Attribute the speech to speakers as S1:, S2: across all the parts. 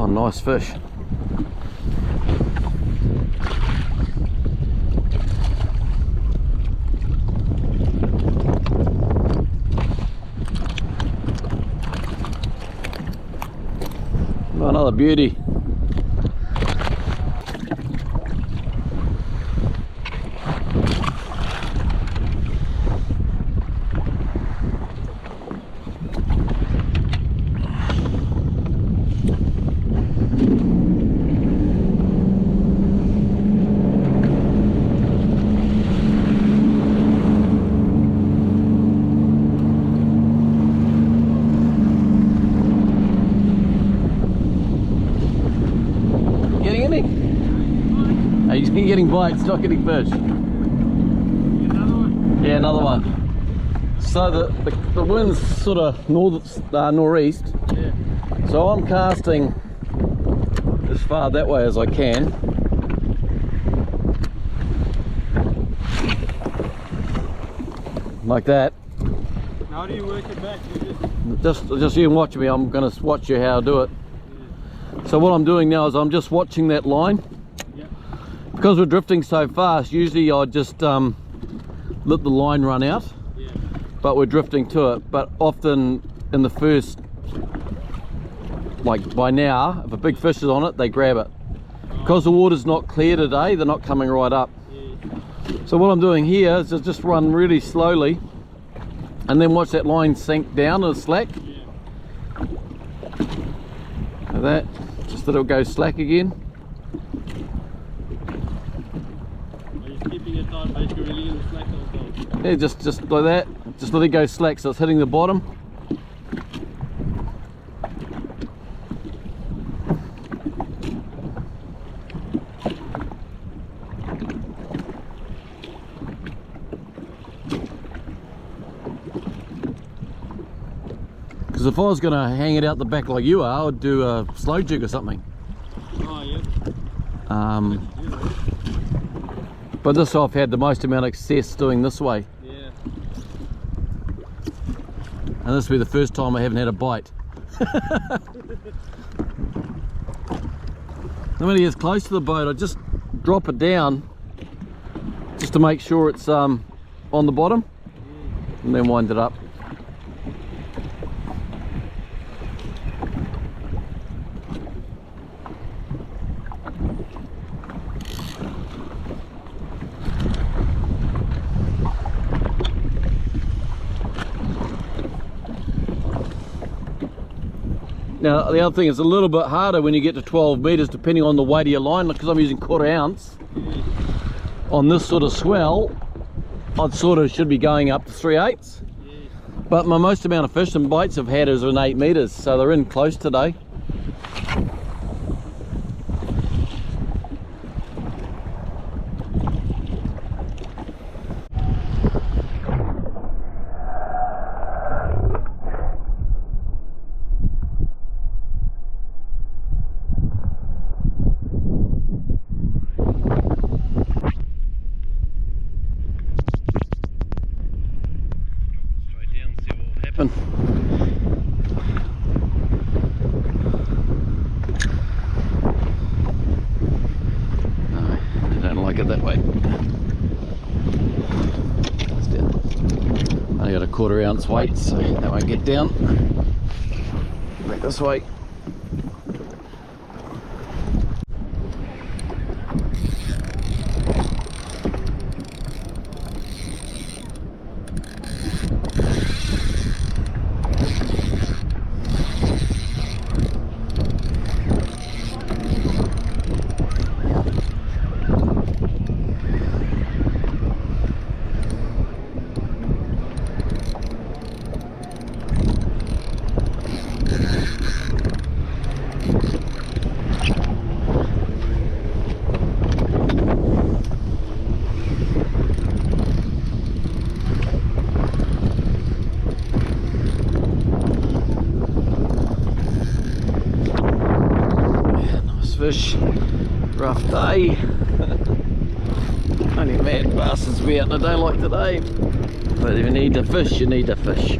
S1: nice fish. Another beauty. He's been getting bites, not getting fish.
S2: Another one?
S1: Yeah, another one. So the wind's sort of northeast.
S2: Yeah.
S1: So I'm casting as far that way as I can. Like that.
S2: How do you work it back? You
S1: Just you can watch me. I'm going to watch you how I do it.
S2: Yeah.
S1: So what I'm doing now is I'm just watching that line. Because we're drifting so fast, usually I just let the line run out,
S2: yeah.
S1: But we're drifting to it. But often in the first, like by now, if a big fish is on it, they grab it. Because the water's not clear today, they're not coming right up.
S2: Yeah.
S1: So what I'm doing here is just run really slowly and then watch that line sink down and slack.
S2: Yeah.
S1: Like that, just that it'll go slack again.
S2: Keeping it tight, basically releasing the slack also.
S1: Yeah, just like that. Just let it go slack so it's hitting the bottom. Because if I was going to hang it out the back like you are, I would do a slow jig or something.
S2: Oh, yeah.
S1: But this I've had the most amount of success doing this way.
S2: Yeah.
S1: And this will be the first time I haven't had a bite. When it gets close to the boat, I just drop it down just to make sure it's on the bottom, and then wind it up. Now the other thing is a little bit harder when you get to 12 meters depending on the weight of your line, because I'm using 1/4 ounce. On this sort of swell I sort of should be going up to 3/8, but my most amount of fish and bites I've had is in 8 meters, so they're in close today. That way. It's down. I got a 1/4 ounce weight, so that won't get down. Back this way. Fish, rough day. Only mad bastards be out on a day like today. But if you need to fish, you need to fish.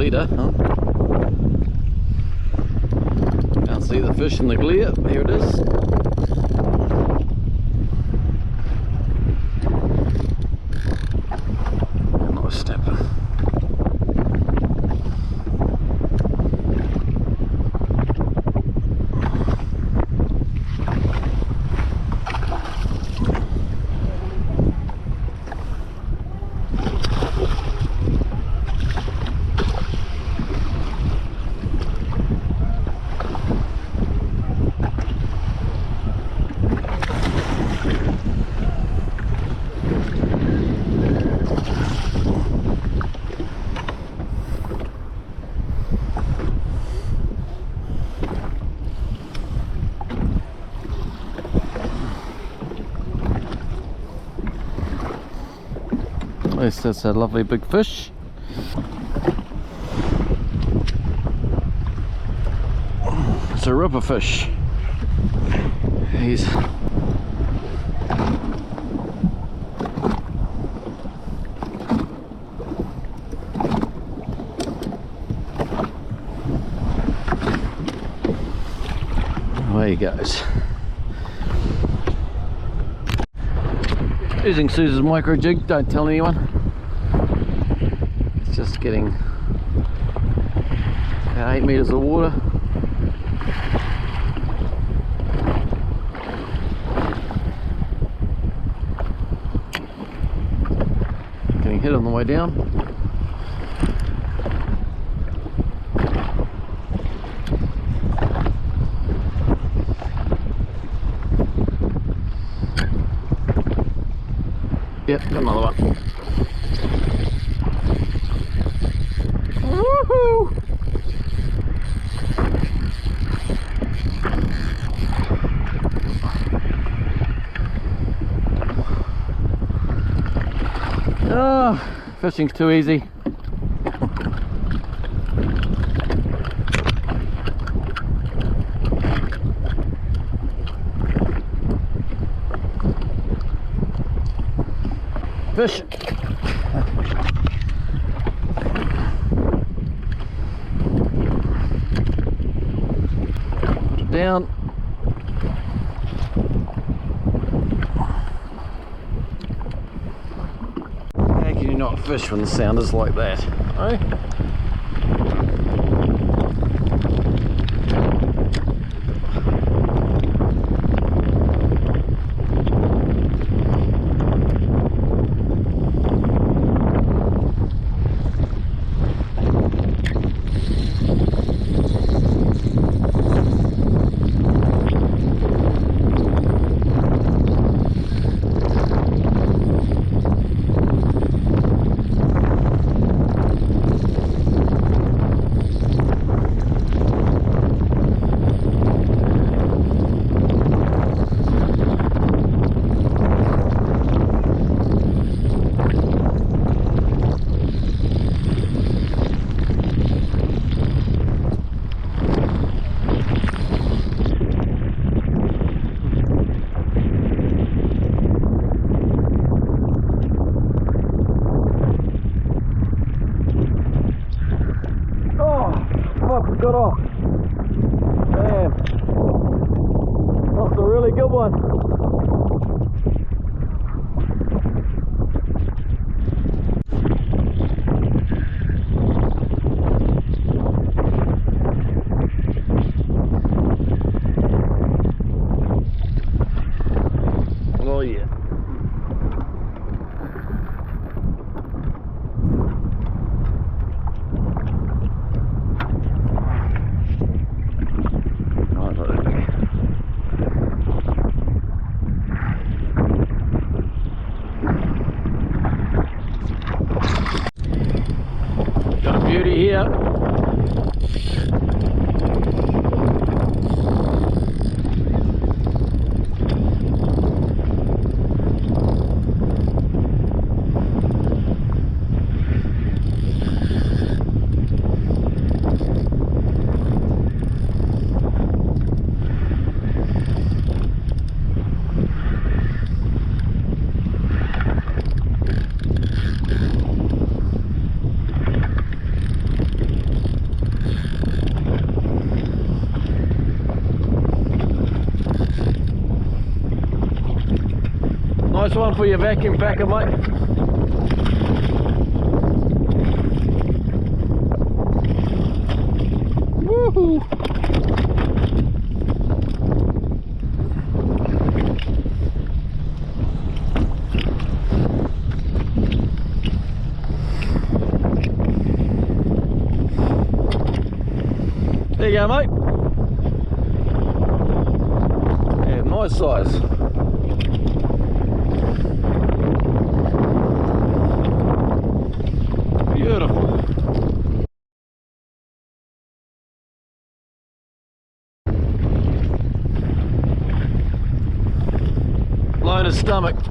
S1: leader, huh? Can't see the fish in the glare. Here it is. Nice snapper. Yes, that's a lovely big fish. It's a ripper fish. He's away he goes. Using Susan's micro jig, don't tell anyone. It's just getting about 8 meters of water. Getting hit on the way down. Yep, got another one. Woohoo! Oh, fishing's too easy. Fish. Put it down. How can you not fish when the sound is like that? Eh? Got off. Damn. That's a really good one. Oh yeah. Got a beauty here. Nice one for your vacuum packer, mate. Woohoo! There you go, mate. Yeah, nice size. Beautiful. Blown his stomach.